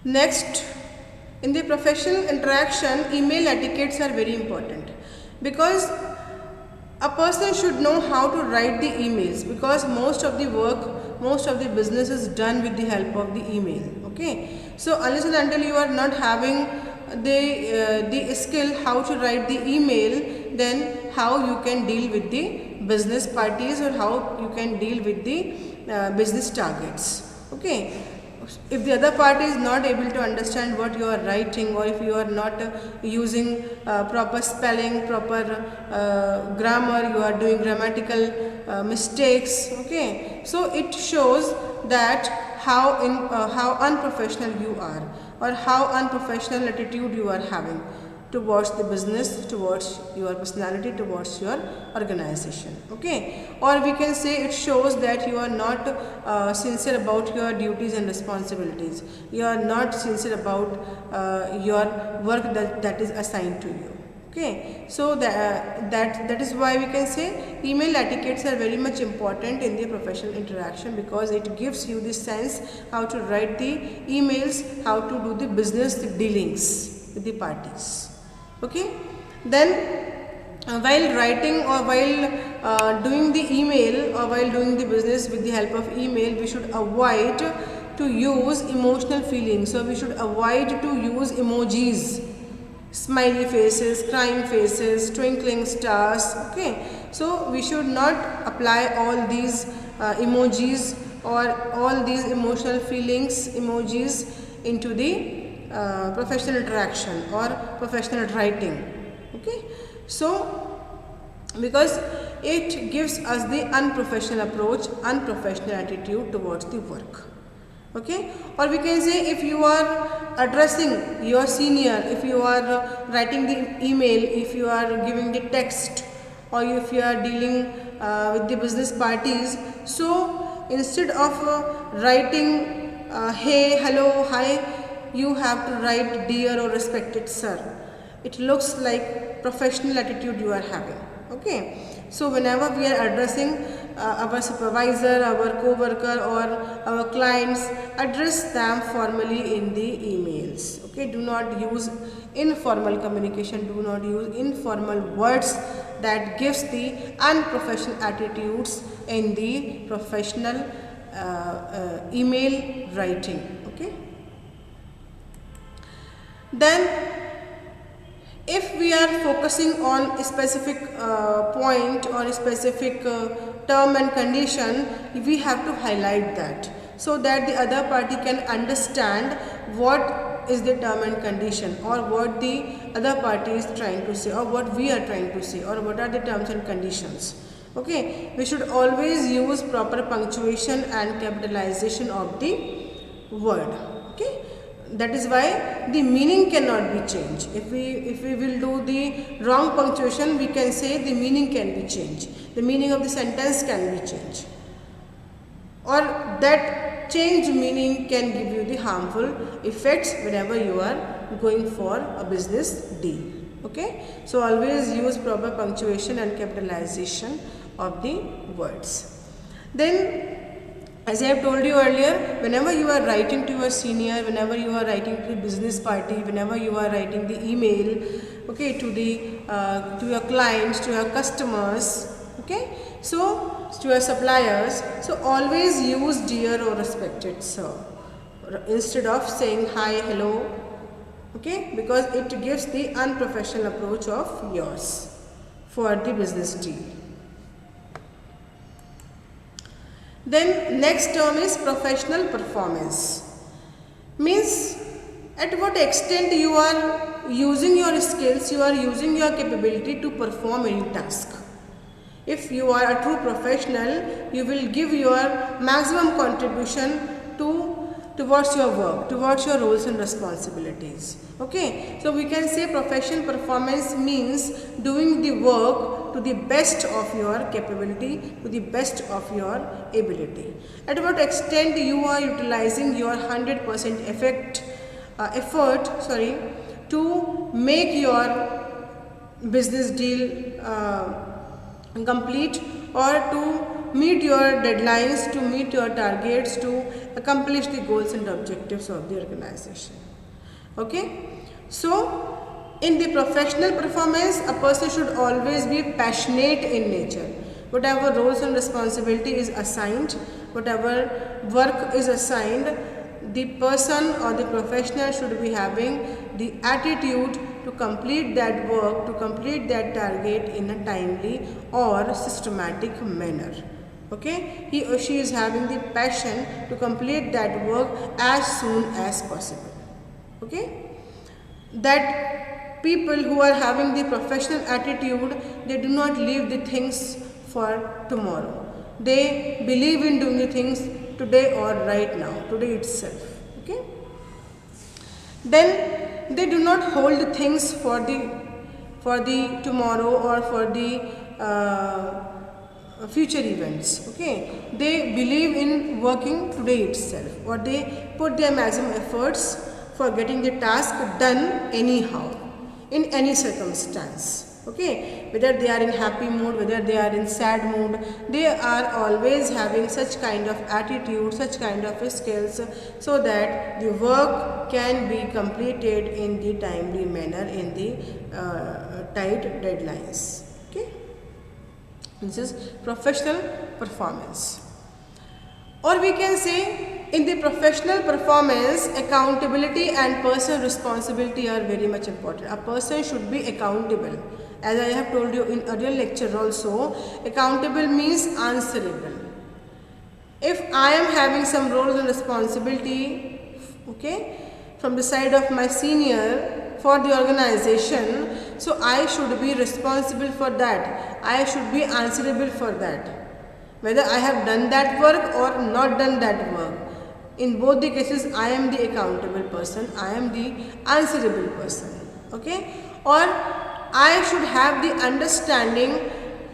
Next, in the professional interaction, email etiquettes are very important because a person should know how to write the emails, because most of the work, most of the business is done with the help of the email. Okay, so unless and until you are not having the skill how to write the email, then how you can deal with the business parties, or how you can deal with the business targets. Okay, if the other party is not able to understand what you are writing, or if you are not using proper spelling, proper grammar, you are doing grammatical mistakes, okay, so it shows that how unprofessional you are, or how unprofessional attitude you are having towards the business, towards your personality, towards your organization. Okay, or we can say it shows that you are not sincere about your duties and responsibilities. You are not sincere about your work that is assigned to you. Okay, so that is why we can say email etiquettes are very much important in the professional interaction, because it gives you the sense how to write the emails, how to do the business dealings with the parties. Okay, then while writing, or while doing the email, or while doing the business with the help of email, we should avoid to use emotional feelings. So we should avoid to use emojis, smiley faces, crying faces, twinkling stars. Okay, so we should not apply all these emojis or all these emotional feelings emojis into the professional interaction or professional writing. Okay, so because it gives us the unprofessional approach, unprofessional attitude towards the work. Okay, or we can say if you are addressing your senior, if you are writing the email, if you are giving the text, or if you are dealing with the business parties, so instead of writing hey, hello, hi, you have to write dear or respected sir. It looks like professional attitude you are having. Okay, so whenever we are addressing our supervisor, our co-worker, or our clients, address them formally in the emails. Okay, do not use informal communication, do not use informal words that gives the unprofessional attitudes in the professional email writing. Okay, then if we are focusing on a specific point or a specific term and condition, we have to highlight that, so that the other party can understand what is the term and condition, or what the other party is trying to say, or what we are trying to say, or what are the terms and conditions. Okay, we should always use proper punctuation and capitalization of the word. Okay, that is why the meaning cannot be changed. If we will do the wrong punctuation, we can say the meaning can be changed, the meaning of the sentence can be changed, or that changed meaning can give you the harmful effects whenever you are going for a business deal. Okay, so always use proper punctuation and capitalization of the words. Then, as I have told you earlier, whenever you are writing to your senior, whenever you are writing to the business party, whenever you are writing the email, okay, to your clients, to your customers, okay, so to your suppliers, so always use dear or respected sir instead of saying hi, hello. Okay, because it gives the unprofessional approach of yours for the business deal. Then next term is professional performance. Means at what extent you are using your skills, you are using your capability to perform any task. If you are a true professional, you will give your maximum contribution towards your work, towards your roles and responsibilities. Okay, so we can say professional performance means doing the work to the best of your capability, to the best of your ability. At what extent you are utilizing your 100% effort to make your business deal complete, or to meet your deadlines, to meet your targets, to accomplish the goals and objectives of the organization. Okay, so in the professional performance, a person should always be passionate in nature. Whatever roles and responsibility is assigned, whatever work is assigned, the person or the professional should be having the attitude to complete that work, to complete that target in a timely or systematic manner. Okay, he or she is having the passion to complete that work as soon as possible. Okay, that people who are having the professional attitude, they do not leave the things for tomorrow. They believe in doing the things today or right now, today itself. Okay, then they do not hold things for the tomorrow or for the future events. Okay, they believe in working today itself, or they put their maximum efforts for getting the task done anyhow, in any circumstance. Okay, whether they are in happy mood, whether they are in sad mood, they are always having such kind of attitude, such kind of skills, so that the work can be completed in the timely manner, in the tight deadlines. Okay, this is professional performance. Or we can say, in the professional performance, accountability and personal responsibility are very much important. A person should be accountable. As I have told you in earlier lecture also, accountable means answerable. If I am having some roles and responsibility, okay, from the side of my senior for the organization, so I should be responsible for that. I should be answerable for that, whether I have done that work or not done that work. In both the cases, I am the accountable person, I am the answerable person. Okay, or I should have the understanding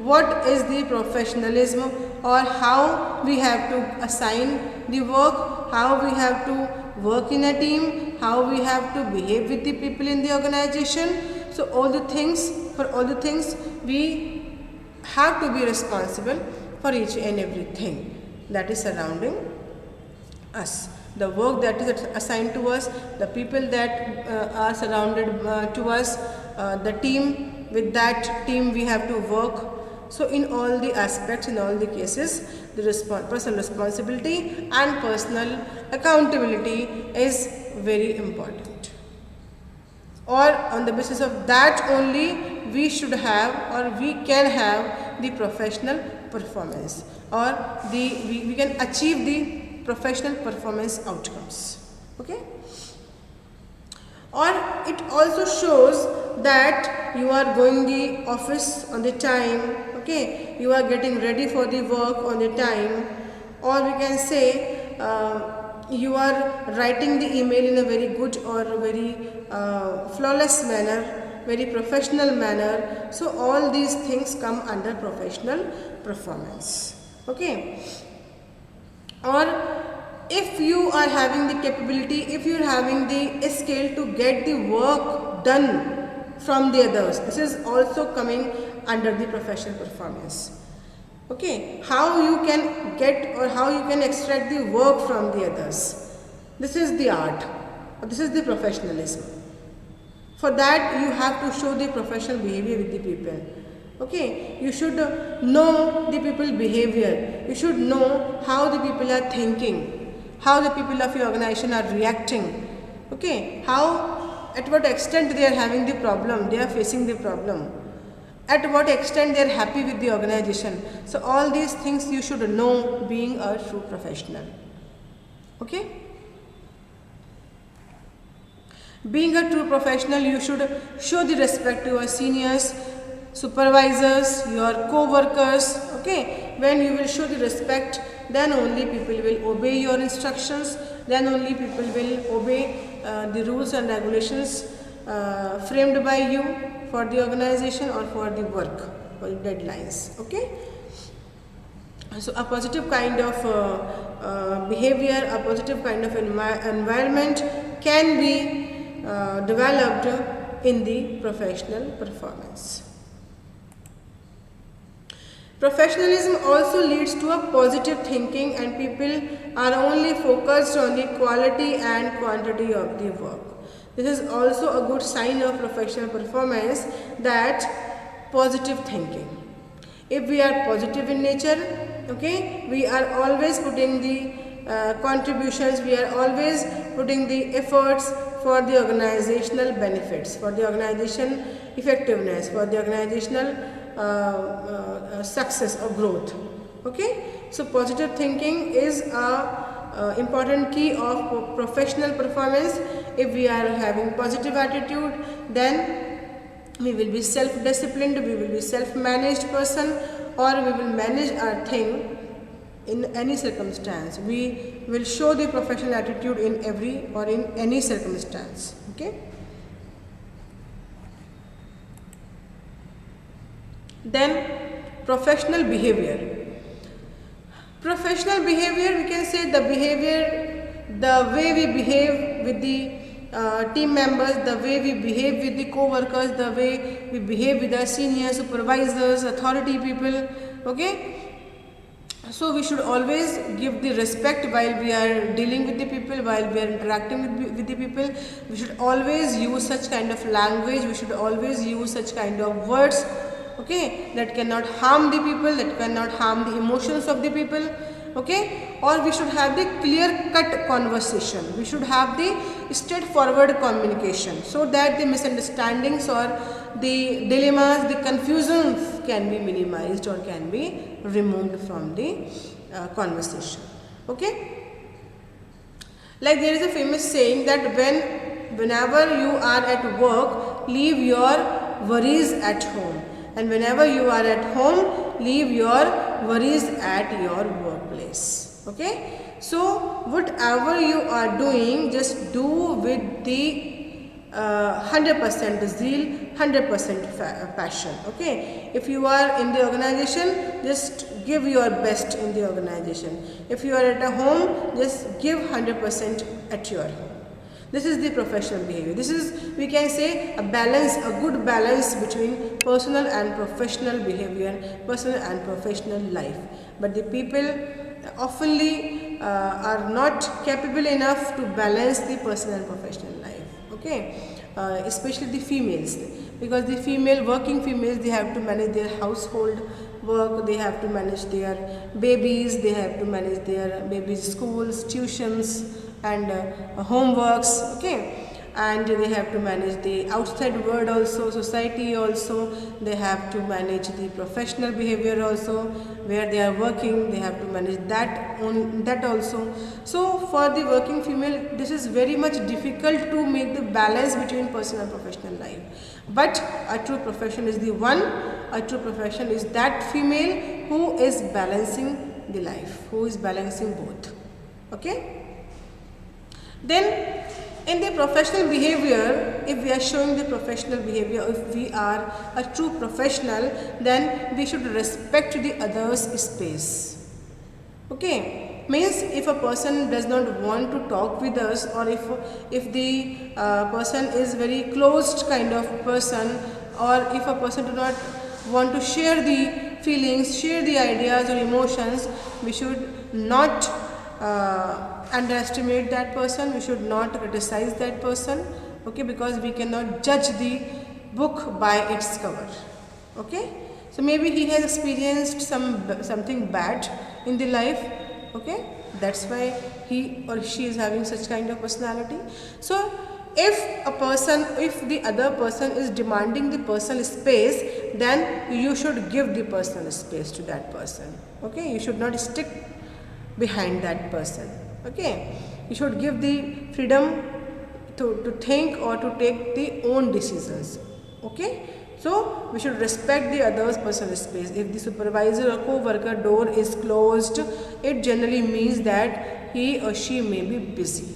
what is the professionalism, or how we have to assign the work, how we have to work in a team, how we have to behave with the people in the organization. So all the things, for all the things, we have to be responsible for each and everything that is surrounding us. The work that is assigned to us, the people that are surrounded to us, the team, with that team we have to work. So in all the aspects, in all the cases, the personal responsibility and personal accountability is very important. Or on the basis of that only, we should have, or we can have, the professional performance, or we can achieve the professional performance outcomes. Okay, or it also shows that you are going the office on the time. Okay, you are getting ready for the work on the time, or we can say you are writing the email in a very good or very flawless manner, very professional manner. So all these things come under professional performance. Okay, or if you are having the capability, if you are having the skill to get the work done from the others, this is also coming under the professional performance. Okay, how you can get, or how you can extract the work from the others, this is the art, or this is the professionalism. For that you have to show the professional behavior with the people. Okay, you should know the people behavior, you should know how the people are thinking, how the people of your organization are reacting. Okay, how, at what extent they are having the problem, they are facing the problem, at what extent they are happy with the organization. So all these things you should know, being a true professional. Okay, being a true professional, you should show the respect to your seniors, supervisors, your co-workers. Okay, when you will show the respect, then only people will obey your instructions, then only people will obey the rules and regulations framed by you for the organization or for the work or the deadlines. Okay, so a positive kind of behavior, a positive kind of environment can be developed in the professional performance. Professionalism also leads to a positive thinking, and people are only focused on the quality and quantity of the work. This is also a good sign of professional performance, that positive thinking. If we are positive in nature, okay, we are always putting the contributions, we are always putting the efforts for the organizational benefits, for the organization effectiveness, for the organizational success or growth. Okay, so positive thinking is a important key of professional performance. If we are having positive attitude, then we will be self-disciplined, we will be self-managed person, or we will manage our thing in any circumstance. We will show the professional attitude in every or in any circumstance. Okay. Then professional behavior. Professional behavior, we can say the behavior, the way we behave with the team members, the way we behave with the co-workers, the way we behave with our seniors, supervisors, authority people. Okay. So we should always give the respect while we are dealing with the people, while we are interacting with the people. We should always use such kind of language, we should always use such kind of words, okay, that cannot harm the people, that cannot harm the emotions of the people, okay. Or we should have the clear cut conversation, we should have the straightforward communication, so that the misunderstandings or the dilemmas, the confusions can be minimized or can be removed from the conversation. Okay. Like there is a famous saying that whenever you are at work, leave your worries at home, and whenever you are at home, leave your worries at your workplace. Okay. So whatever you are doing, just do with the 100% zeal, 100% passion. Okay. If you are in the organization, just give your best in the organization. If you are at a home, just give 100% at your home. This is the professional behavior. This is, we can say, a balance, a good balance between personal and professional behavior, personal and professional life. But the people oftenly are not capable enough to balance the personal and professional life. Okay, especially the females, because the working females, they have to manage their household work, they have to manage their babies, they have to manage their babies' schools, tuitions, and homeworks. Okay. And they have to manage the outside world also, society also, they have to manage the professional behavior also, where they are working, they have to manage that also. So for the working female, this is very much difficult to make the balance between personal and professional life. But a true profession is the one, a true profession is that female who is balancing the life, who is balancing both. Okay. Then in the professional behavior, if we are showing the professional behavior, if we are a true professional, then we should respect the other's space. Okay. Means if a person does not want to talk with us, or if the person is very closed kind of person, or if a person do not want to share the feelings, share the ideas or emotions, we should not underestimate that person, we should not criticize that person. Okay, because we cannot judge the book by its cover. Okay. So maybe he has experienced something bad in the life. Okay, that's why he or she is having such kind of personality. So if the other person is demanding the personal space, then you should give the personal space to that person. Okay, you should not stick behind that person. Okay, you should give the freedom to think or to take the own decisions. Okay. So we should respect the other's personal space. If the supervisor or co-worker door is closed, it generally means that he or she may be busy.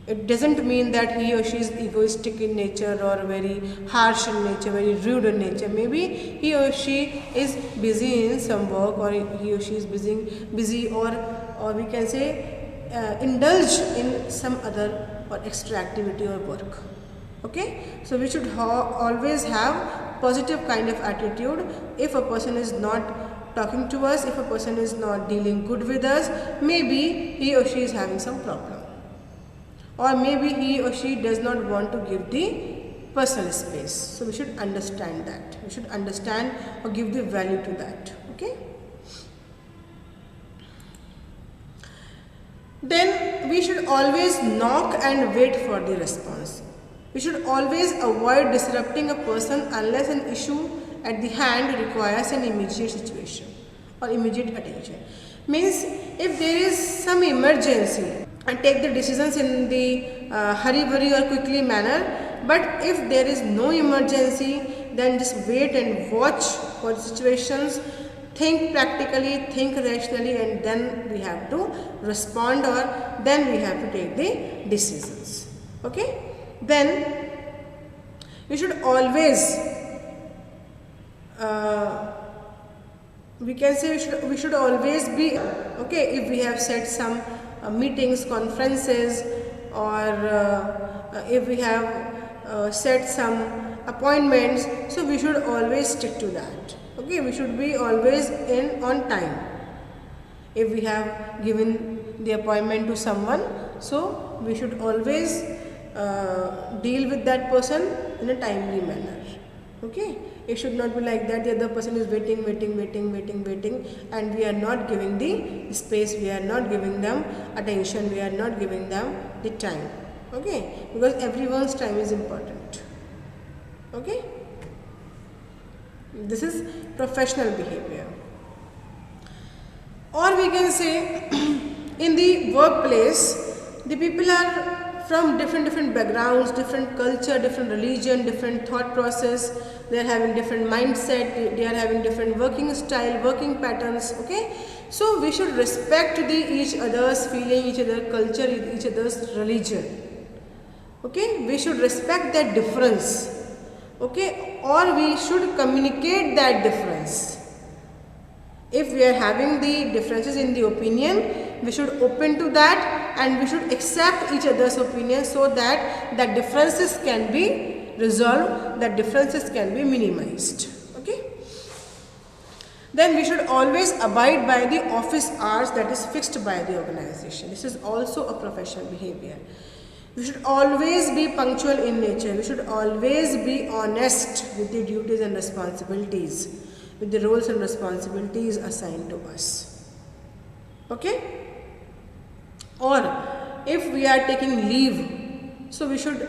It doesn't mean that he or she is egoistic in nature or very harsh in nature, very rude in nature. Maybe he or she is busy in some work, or he or she is busy or we can say indulge in some other or extra activity or work. Okay, so we should always have positive kind of attitude. If a person is not talking to us, if a person is not dealing good with us, maybe he or she is having some problem, or maybe he or she does not want to give the personal space. So we should understand that. We should understand or give the value to that. Okay. Then we should always knock and wait for the response. We should always avoid disrupting a person unless an issue at the hand requires an immediate situation or immediate attention. Means if there is some emergency, and take the decisions in the hurry-burry or quickly manner. But if there is no emergency, then just wait and watch for the situations, think practically, think rationally, and then we have to respond, or then we have to take the decisions. Okay. Then we should always we can say we should always be okay if we have set some meetings, conferences, or if we have set some appointments, so we should always stick to that. Okay, we should be always on time. If we have given the appointment to someone, so we should always deal with that person in a timely manner. Okay, it should not be like that the other person is waiting, and we are not giving the space, we are not giving them attention, we are not giving them the time. Okay, because everyone's time is important. Okay, this is professional behavior. Or we can say in the workplace, the people are from different backgrounds, different culture, different religion, different thought process. They are having different mindset, they are having different working style, working patterns. Okay, so we should respect each other's feeling, each other's culture, each other's religion. Okay, we should respect that difference. Okay, or we should communicate that difference. If we are having the differences in the opinion, we should open to that, and we should accept each other's opinion, so that the differences can be resolved, that differences can be minimized. Okay. Then we should always abide by the office hours that is fixed by the organization. This is also a professional behavior. We should always be punctual in nature. We should always be honest with the duties and responsibilities, with the roles and responsibilities assigned to us. Okay. Or if we are taking leave, so we should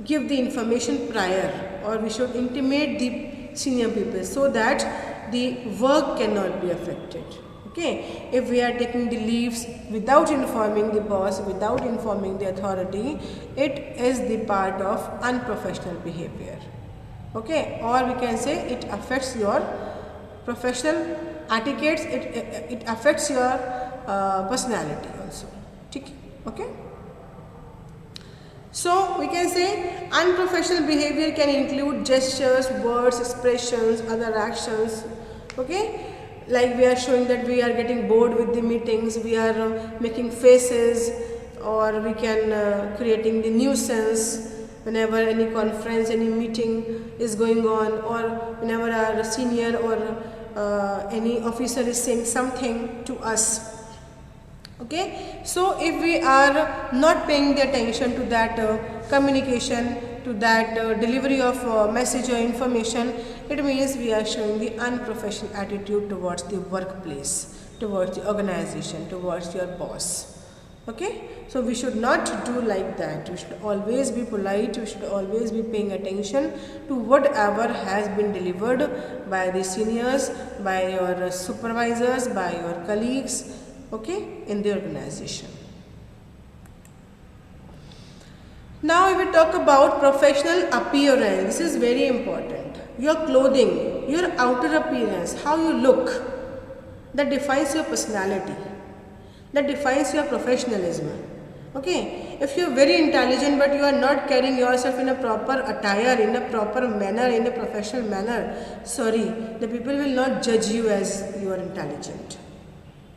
give the information prior, or we should intimate the senior people, so that the work cannot be affected. Okay, if we are taking the leaves without informing the boss, without informing the authority, it is the part of unprofessional behavior. Okay, or we can say it affects your professional etiquettes, it affects your personality also. Okay. So we can say unprofessional behavior can include gestures, words, expressions, other actions. Okay, like we are showing that we are getting bored with the meetings, we are making faces, or we can creating the nuisance whenever any conference, any meeting is going on, or whenever our senior or any officer is saying something to us. Okay, so if we are not paying the attention to that communication, to that delivery of message or information, it means we are showing the unprofessional attitude towards the workplace, towards the organization, towards your boss. Okay, so we should not do like that. We should always be polite, we should always be paying attention to whatever has been delivered by the seniors, by your supervisors, by your colleagues, okay, in the organization. Now we will talk about professional appearance. This is very important. Your clothing, your outer appearance, how you look, that defines your personality, that defines your professionalism. Okay, if you are very intelligent but you are not carrying yourself in a proper attire, in a proper manner, in a professional manner, sorry, the people will not judge you as you are intelligent.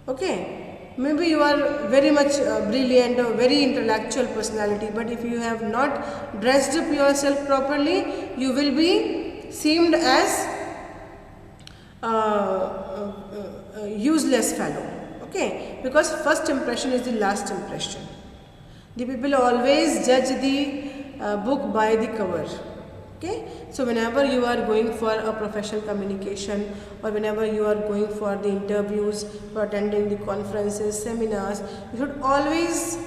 Okay, maybe you are very much brilliant or very intellectual personality, but if you have not dressed up yourself properly, you will be seemed as useless fellow. Okay, because first impression is the last impression. The people always judge the book by the cover. Okay, so whenever you are going for a professional communication, or whenever you are going for the interviews, or attending the conferences, seminars, you should always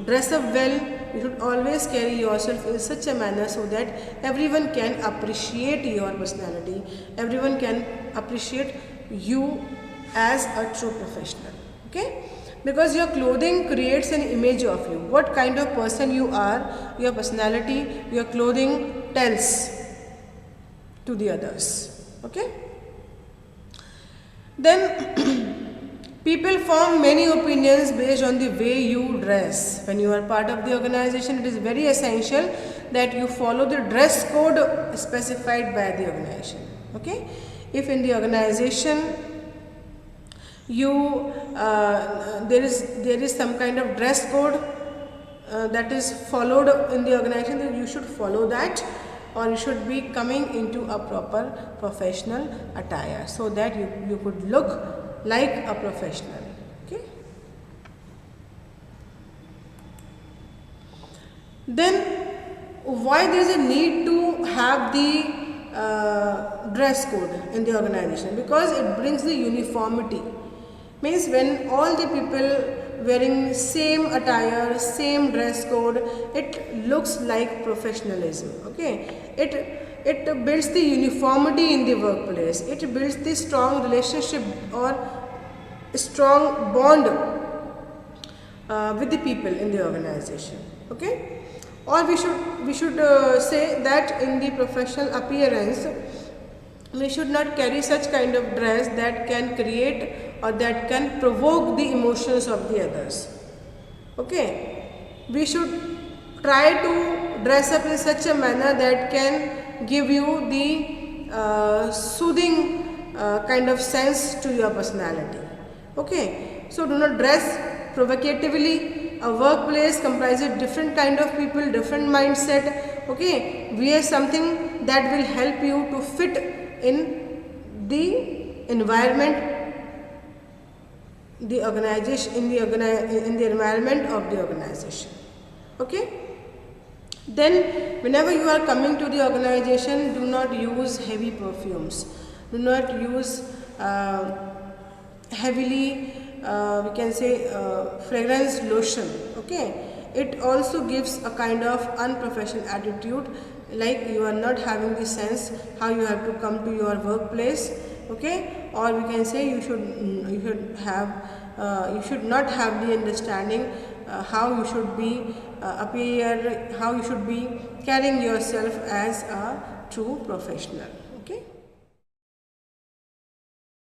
dress up well. You should always carry yourself in such a manner so that everyone can appreciate your personality, everyone can appreciate you as a true professional. Okay, because your clothing creates an image of you. What kind of person you are, your personality, your clothing tells to the others. Okay, then people form many opinions based on the way you dress. When you are part of the organization, it is very essential that you follow the dress code specified by the organization. Okay, if in the organization you there is some kind of dress code that is followed in the organization, then you should follow that, or you should be coming into a proper professional attire so that you could look like a professional. Okay, then why there is a need to have the dress code in the organization? Because it brings the uniformity. Means when all the people wearing same attire, same dress code, it looks like professionalism. Okay, it builds the uniformity in the workplace. It builds the strong relationship or strong bond with the people in the organization. Okay, or we should say that in the professional appearance, we should not carry such kind of dress that can create or that can provoke the emotions of the others. Okay, we should try to dress up in such a manner that can give you the soothing kind of sense to your personality. Okay, so do not dress provocatively. A workplace comprises different kind of people, different mindset. Okay, wear something that will help you to fit in the environment, the organization, in the environment of the organization. Okay, then whenever you are coming to the organization, do not use heavy perfumes, do not use heavily we can say fragrance lotion. Okay, it also gives a kind of unprofessional attitude, like you are not having the sense how you have to come to your workplace. Okay, or we can say you should not have the understanding how you should be appear, how you should be carrying yourself as a true professional.